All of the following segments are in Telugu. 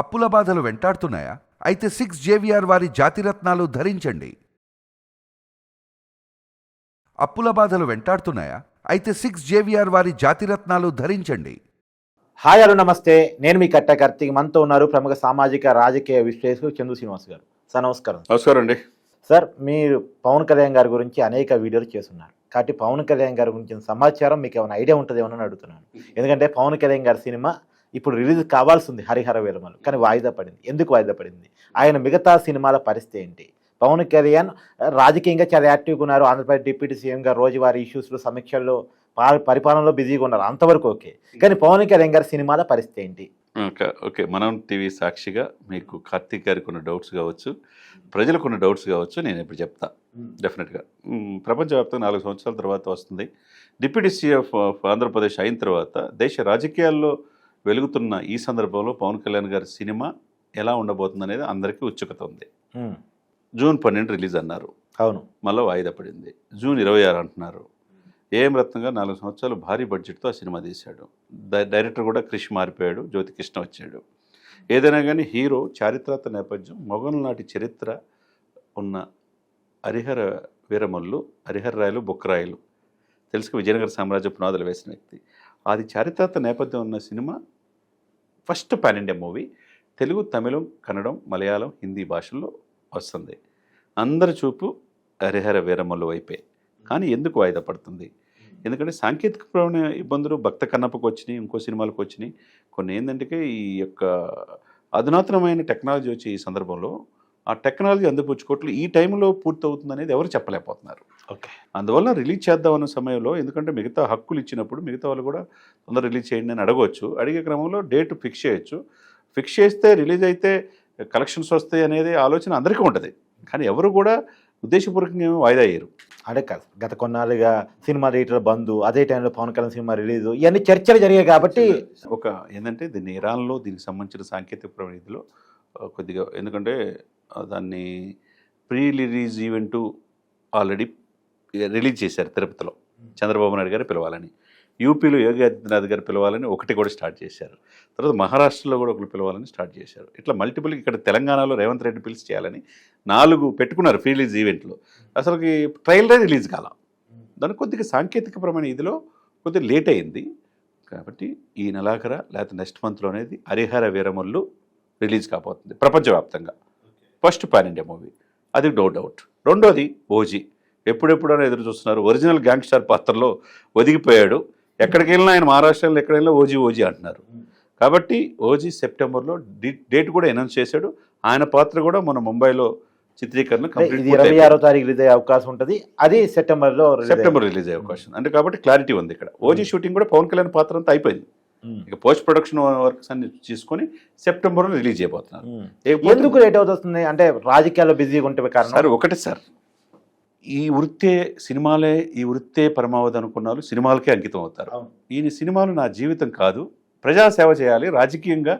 అప్పుల బాధలు వెంటాడుతున్నాయా? అయితే 6 JVR వారి జాతిరత్నాలు ధరించండి. అప్పుల బాధలు వెంటాడుతున్నాయా? అయితే 6 JVR వారి జాతిరత్నాలు ధరించండి. హాయ్ హలో నమస్తే, నేను మీ కట్ట కార్తీక్. మనతో ఉన్నారు ప్రముఖ సామాజిక రాజకీయ విశ్లేషకులు చందు శ్రీనివాస్ గారు. సార్ నమస్కారం. నమస్కారం అండి. సార్, మీరు పవన్ కళ్యాణ్ గారి గురించి అనేక వీడియోలు చేస్తున్నారు కాబట్టి పవన్ కళ్యాణ్ గారి గురించి సమాచారం మీకు ఏమైనా ఐడియా ఉంటుందేమో అని అడుగుతున్నాను. ఎందుకంటే పవన్ కళ్యాణ్ గారి సినిమా ఇప్పుడు రిలీజ్ కావాల్సి ఉంది, హరిహర వీరమలు, కానీ వాయిదా పడింది. ఎందుకు వాయిదా పడింది? ఆయన మిగతా సినిమాల పరిస్థితి ఏంటి? పవన్ కళ్యాణ్ రాజకీయంగా చాలా యాక్టివ్గా ఉన్నారు. ఆంధ్రప్రదేశ్ డిప్యూటీ సీఎంగా రోజువారీ ఇష్యూస్లో సమీక్షల్లో పరిపాలనలో బిజీగా ఉన్నారు, అంతవరకు ఓకే. కానీ పవన్ కళ్యాణ్ గారి సినిమాల పరిస్థితి ఏంటి? ఓకే, మనం టీవీ సాక్షిగా మీకు కార్తీక్ గారికి ఉన్న డౌట్స్ కావచ్చు, ప్రజలకు ఉన్న డౌట్స్ కావచ్చు, నేను ఇప్పుడు చెప్తా. డెఫినెట్గా ప్రపంచవ్యాప్తంగా 4 సంవత్సరాల తర్వాత వస్తుంది. డిప్యూటీ సీఎం ఆఫ్ ఆంధ్రప్రదేశ్ అయిన తర్వాత దేశ రాజకీయాల్లో వెలుగుతున్న ఈ సందర్భంలో పవన్ కళ్యాణ్ గారి సినిమా ఎలా ఉండబోతుంది అనేది అందరికీ ఉత్సుకత ఉంది. జూన్ 12 రిలీజ్ అన్నారు, అవును, మళ్ళీ వాయిదా పడింది. జూన్ 26 అంటున్నారు. ఏఎం రత్నం గారు 4 సంవత్సరాలు భారీ బడ్జెట్తో ఆ సినిమా తీశాడు. డైరెక్టర్ కూడా క్రిష్ మారిపోయాడు, జ్యోతి కృష్ణ వచ్చాడు. ఏదైనా కానీ హీరో చారిత్రాత్మక నేపథ్యం, మొఘల్ నాటి చరిత్ర ఉన్న హరిహర వీరమల్లు, హరిహర రాయలు, బుక్కరాయలు తెలుసుకు విజయనగర సామ్రాజ్య పునాదులు వేసిన వ్యక్తి. అది చారిత్రాత్మక నేపథ్యం ఉన్న సినిమా, first pan India movie. Telugu, Tamil, Kannada, Malayalam, Hindi భాషల్లో వస్తుంది. అందరి చూపు హరిహర వీరమల్లు వైపే. కానీ ఎందుకు వాయిదా పడుతుంది? ఎందుకంటే సాంకేతికపరమైన ఇబ్బందులు భక్త కన్నప్పకు వచ్చినాయి, ఇంకో సినిమాలకు వచ్చినాయి. కొన్ని ఏంటంటే ఈ యొక్క అధునాతనమైన టెక్నాలజీ వచ్చే ఈ సందర్భంలో ఆ టెక్నాలజీ అందిపుచ్చుకోవట్లు ఈ టైంలో పూర్తి అవుతుంది అనేది ఎవరు చెప్పలేకపోతున్నారు. ఓకే, అందువల్ల రిలీజ్ చేద్దామన్న సమయంలో, ఎందుకంటే మిగతా హక్కులు ఇచ్చినప్పుడు మిగతా వాళ్ళు కూడా తొందర రిలీజ్ చేయండి అని అడగవచ్చు. అడిగే క్రమంలో డేట్ ఫిక్స్ చేయొచ్చు. ఫిక్స్ చేస్తే రిలీజ్ అయితే కలెక్షన్స్ వస్తాయి అనేది ఆలోచన అందరికీ ఉంటుంది. కానీ ఎవరు కూడా ఉద్దేశపూర్వకంగా ఏమీ వాయిదా అయ్యారు. అదే కాదు, గత కొన్నాళ్ళుగా సినిమా థియేటర్ బంద్, అదే టైంలో పవన్ కళ్యాణ్ సినిమా రిలీజ్, ఇవన్నీ చర్చలు జరిగాయి కాబట్టి ఒక ఏంటంటే దీన్ని ఇరాన్లో దీనికి సంబంధించిన సాంకేతిక ప్రవణితిలో కొద్దిగా, ఎందుకంటే దాన్ని pre release event already release చేశారు తిరుపతిలో. చంద్రబాబు నాయుడు గారు పిలవాలని, యూపీలో యోగి ఆదిత్యనాథ్ గారు పిలవాలని ఒకటి కూడా స్టార్ట్ చేశారు. తర్వాత మహారాష్ట్రలో కూడా ఒకరు పిలవాలని స్టార్ట్ చేశారు. ఇట్లా మల్టిపుల్, ఇక్కడ తెలంగాణలో రేవంత్ రెడ్డి పిలిచి చేయాలని 4 పెట్టుకున్నారు ప్రీ రిలీజ్ ఈవెంట్లో. అసలుకి ట్రైలరే రిలీజ్ కాల. దానికి కొద్దిగా సాంకేతికపరమైన ఇదిలో కొద్దిగా లేట్ అయింది. కాబట్టి ఈ నెలాఖర లేకపోతే నెక్స్ట్ మంత్లో అనేది హరిహర వీరమల్లు రిలీజ్ కాబోతుంది ప్రపంచవ్యాప్తంగా. ఫస్ట్ పాన్ ఇండియా మూవీ, అది నో డౌట్. రెండోది ఓజీ. ఎప్పుడెప్పుడైనా ఎదురు చూస్తున్నారు. ఒరిజినల్ గ్యాంగ్స్టర్ పాత్రలో ఒదిగిపోయాడు. ఎక్కడికి వెళ్ళినా ఆయన, మహారాష్ట్రలో ఎక్కడ వెళ్ళినా ఓజీ ఓజీ అంటున్నారు. కాబట్టి ఓజీ సెప్టెంబర్లో డేట్ కూడా అనౌన్స్ చేశాడు. ఆయన పాత్ర కూడా మన ముంబైలో చిత్రీకరణ కంప్లీట్ 26వ తారీఖు రిలీజ్ అయ్యే అవకాశం ఉంటుంది. అది సెప్టెంబర్ రిలీజ్ అయ్యే అవకాశం అంటే, కాబట్టి క్లారిటీ ఉంది ఇక్కడ. ఓజీ షూటింగ్ కూడా పవన్ కళ్యాణ్ పాత్ర అంతా అయిపోయింది. ఇక పోస్ట్ ప్రొడక్షన్ వర్క్స్ అన్ని తీసుకొని సెప్టెంబర్లో రిలీజ్ చేయబోతున్నారు. ఎందుకు లేట్ అవుతుంది అంటే రాజకీయాల్లో బిజీగా ఉంటే కారణం? సార్ ఒకటే సార్, ఈ వృత్తే సినిమాలే, ఈ వృత్తే పరమావధి అనుకున్నారు, సినిమాలకే అంకితం అవుతారు. ఈయన సినిమాలు నా జీవితం కాదు, ప్రజాసేవ చేయాలి, రాజకీయంగా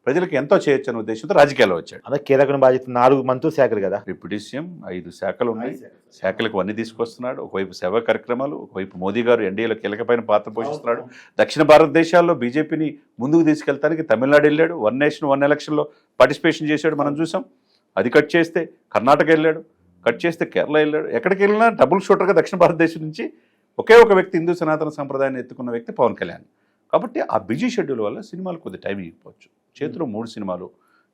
ప్రజలకు ఎంతో చేయొచ్చు అనే ఉద్దేశంతో రాజకీయాల్లో వచ్చాడు. అదే కీలక బాధ్యత 4 మంత్రుల శాఖలు కదా, డిప్యూటీ సీఎం, 5 శాఖలు ఉన్నాయి. శాఖలకు అన్ని తీసుకొస్తున్నాడు. ఒకవైపు సేవా కార్యక్రమాలు, ఒకవైపు మోదీ గారు ఎన్డీఏలో కీలకమైన పాత్ర పోషిస్తున్నాడు. దక్షిణ భారతదేశాల్లో బీజేపీని ముందుకు తీసుకెళ్తానికి తమిళనాడు వెళ్ళాడు. 1 నేషన్ 1 ఎలక్షన్లో పార్టిసిపేషన్ చేశాడు, మనం చూసాం. అది కట్ చేస్తే కర్ణాటక వెళ్ళాడు, కట్ చేస్తే కేరళ వెళ్ళాడు. ఎక్కడికి వెళ్ళినా డబుల్ షూటర్గా దక్షిణ భారతదేశం నుంచి ఒకే ఒక వ్యక్తి హిందూ సనాతన సంప్రదాయాన్ని ఎత్తుకున్న వ్యక్తి పవన్ కళ్యాణ్. కాబట్టి ఆ బిజీ షెడ్యూల్ వల్ల సినిమాలు కొద్ది టైం ఇవ్వకపోవచ్చు. చేతిలో 3 సినిమాలు,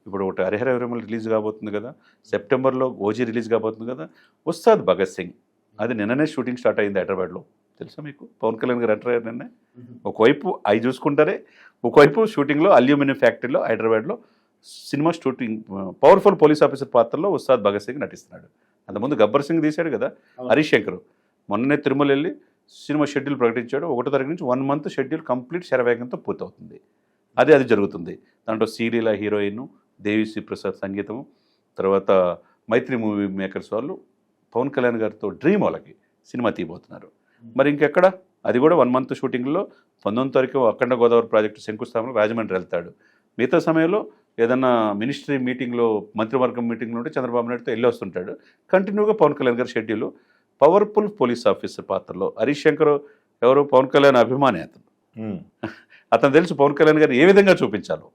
ఇప్పుడు ఒకటి హరిహర వీరమల్లు రిలీజ్ కాబోతుంది కదా, సెప్టెంబర్లో ఓజీ రిలీజ్ కాబోతుంది కదా, ఉస్తాద్ భగత్ సింగ్ అది నిన్ననే షూటింగ్ స్టార్ట్ అయింది హైదరాబాద్లో. తెలుసా మీకు? పవన్ కళ్యాణ్ గారు ఎంటర్ అయ్యారు నిన్నే. ఒకవైపు అవి చూసుకుంటారే, ఒకవైపు షూటింగ్లో అల్యూమినియం ఫ్యాక్టరీలో హైదరాబాద్లో cinema shooting. Powerful police officer పాత్రలో ఉస్తాద్ భగత్ సింగ్ నటిస్తున్నాడు. అంతకుముందు గబ్బర్ సింగ్ తీశాడు కదా హరీష్ శంకర్. మొన్ననే తిరుమల వెళ్ళి సినిమా షెడ్యూల్ ప్రకటించాడు. 1వ తారీఖు నుంచి 1 మంత్ షెడ్యూల్ కంప్లీట్ శరవేగంతో పూర్తవుతుంది. అది జరుగుతుంది. దాంట్లో శ్రీలీల హీరోయిన్, దేవిశ్రీ ప్రసాద్ సంగీతము, తర్వాత మైత్రి మూవీ మేకర్స్ వాళ్ళు పవన్ కళ్యాణ్ గారితో డ్రీమ్ వాళ్ళకి సినిమా తీయబోతున్నారు. మరి ఇంకెక్కడ? అది కూడా 1 మంత్ షూటింగ్లో 19వ తారీఖు అఖండ గోదావరి ప్రాజెక్టు శంకుస్థాపన రాజమండ్రి వెళ్తాడు. మిగతా సమయంలో ఏదన్నా మినిస్ట్రీ మీటింగ్లో, మంత్రివర్గం మీటింగ్లో ఉంటే చంద్రబాబు నాయుడుతో వెళ్ళి వస్తుంటాడు. కంటిన్యూగా పవన్ కళ్యాణ్ గారి షెడ్యూల్. పవర్ఫుల్ పోలీస్ ఆఫీసర్ పాత్రలో హరీష్ శంకర్ ఎవరు? పవన్ కళ్యాణ్ అభిమాని అతను. అతను తెలుసు పవన్ కళ్యాణ్ గారిని ఏ విధంగా చూపించాలో.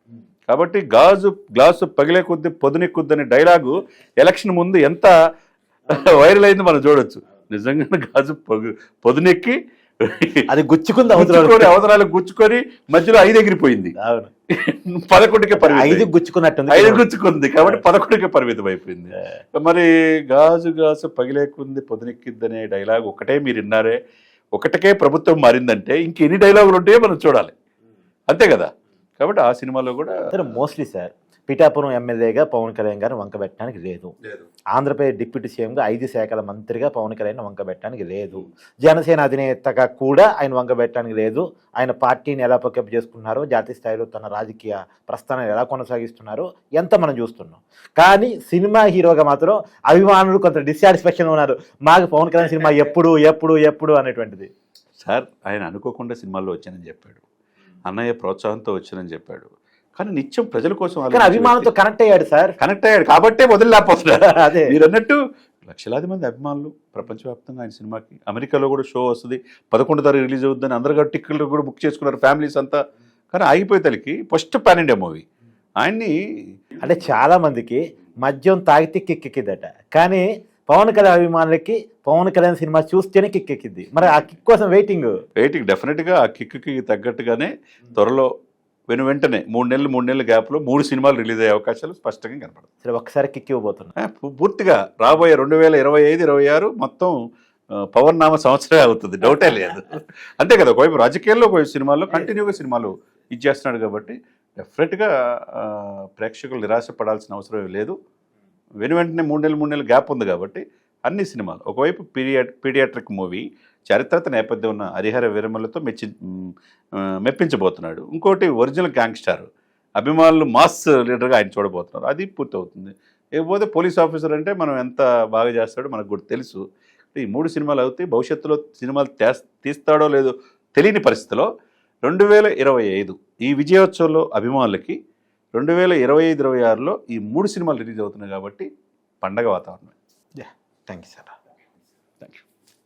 కాబట్టి గ్లాసు పగిలే కొద్ది పొదునెక్కుద్ది అనే డైలాగు ఎలక్షన్ ముందు ఎంత వైరల్ అయింది మనం చూడొచ్చు. నిజంగానే గాజు పొదునెక్కి అది గుచ్చుకుంది అవసరాలకు గుచ్చుకొని మధ్యలో 5 ఎగిరిపోయింది. 11కే పరిమితం. 5 గుచ్చుకున్నట్టుంది. 5 గుచ్చుకుంది కాబట్టి 11కే పరిమితం అయిపోయింది. మరి గాజు పగిలేకుంది పొదునెక్కిద్దనే డైలాగ్ ఒకటే మీరు విన్నారే, ఒకటికే ప్రభుత్వం మారిందంటే ఇంకెన్ని డైలాగులు ఉంటాయో మనం చూడాలి, అంతే కదా. కాబట్టి ఆ సినిమాలో కూడా మోస్ట్లీ సార్ పిఠాపురం ఎమ్మెల్యేగా పవన్ కళ్యాణ్ గారిని వంకబెట్టడానికి లేదు. ఆంధ్రప్రదేశ్ డిప్యూటీ సీఎంగా 5 శాఖల మంత్రిగా పవన్ కళ్యాణ్ వంకబెట్టడానికి లేదు. జనసేన అధినేతగా కూడా ఆయన వంకబెట్టడానికి లేదు. ఆయన పార్టీని ఎలా పికప్ చేసుకున్నారో, జాతీయ స్థాయిలో తన రాజకీయ ప్రస్థానాన్ని ఎలా కొనసాగిస్తున్నారో ఎంత మనం చూస్తున్నాం. కానీ సినిమా హీరోగా మాత్రం అభిమానులు కొంత డిస్సాటిస్ఫాక్షన్ ఉన్నారు. మాకు పవన్ కళ్యాణ్ సినిమా ఎప్పుడు ఎప్పుడు ఎప్పుడు అనేటువంటిది. సార్ ఆయన అనుకోకుండా సినిమాల్లో వచ్చానని చెప్పాడు, అన్నయ్య ప్రోత్సాహంతో వచ్చానని చెప్పాడు. కానీ నిత్యం ప్రజల కోసం అభిమానులతో కనెక్ట్ అయ్యాడు సార్. కనెక్ట్ అయ్యాడు కాబట్టే వదిలేకపోతున్నాడు. అదే మీరు అన్నట్టు లక్షలాది మంది అభిమానులు ప్రపంచవ్యాప్తంగా ఆయన సినిమాకి. అమెరికాలో కూడా షో వస్తుంది, 11వ తారీఖు రిలీజ్ అవుతుందని అందరు కూడా టిక్కెట్లు కూడా బుక్ చేసుకున్నారు ఫ్యామిలీస్ అంతా. కానీ ఆగిపోయే తలకి ఫస్ట్ పాన్ ఇండియా మూవీ ఆయన్ని. అంటే చాలా మందికి మద్యం తాగితే కిక్కెక్కిద్దట, కానీ పవన్ కళ్యాణ్ అభిమానులకి పవన్ కళ్యాణ్ సినిమా చూస్తేనే కిక్కెక్కిద్ది. మరి ఆ కిక్ కోసం వెయిటింగ్ డెఫినెట్గా ఆ కిక్కి తగ్గట్టుగానే త్వరలో వెంటనే 3 నెలల గ్యాప్లో 3 సినిమాలు రిలీజ్ అయ్యే అవకాశాలు స్పష్టంగా కనపడతాయి. సరే ఒక్కసారి కిక్ ఇవ్వబోతున్నా. పూర్తిగా రాబోయే 2025-26 మొత్తం పవన్ నామ సంవత్సరమే అవుతుంది, డౌటే లేదు. అంతే కదా, ఒకవైపు రాజకీయాల్లో ఒకవైపు సినిమాల్లో కంటిన్యూగా సినిమాలు ఇచ్చేస్తున్నాడు కాబట్టి డెఫినెట్గా ప్రేక్షకులు నిరాశపడాల్సిన అవసరం లేదు. వెంటనే 3 నెలల గ్యాప్ ఉంది కాబట్టి అన్ని సినిమాలు, ఒకవైపు పీడియాట్రిక్ మూవీ చారిత్రక నేపథ్యం ఉన్న హరిహర వీరమలతో మెప్పించబోతున్నాడు. ఇంకోటి ఒరిజినల్ గ్యాంగ్స్టార్ అభిమానులు మాస్ లీడర్గా ఆయన చూడబోతున్నారు, అది పూర్తవుతుంది. ఇకపోతే పోలీస్ ఆఫీసర్ అంటే మనం ఎంత బాగా చేస్తాడో మనకు కూడా తెలుసు. ఈ 3 సినిమాలు అవుతాయి. భవిష్యత్తులో సినిమాలు తీస్తాడో లేదో తెలియని పరిస్థితిలో 2025 ఈ విజయోత్సవంలో అభిమానులకి 2025-26లో ఈ 3 సినిమాలు రిలీజ్ అవుతున్నాయి కాబట్టి పండగ వాతావరణం. Thank you sir.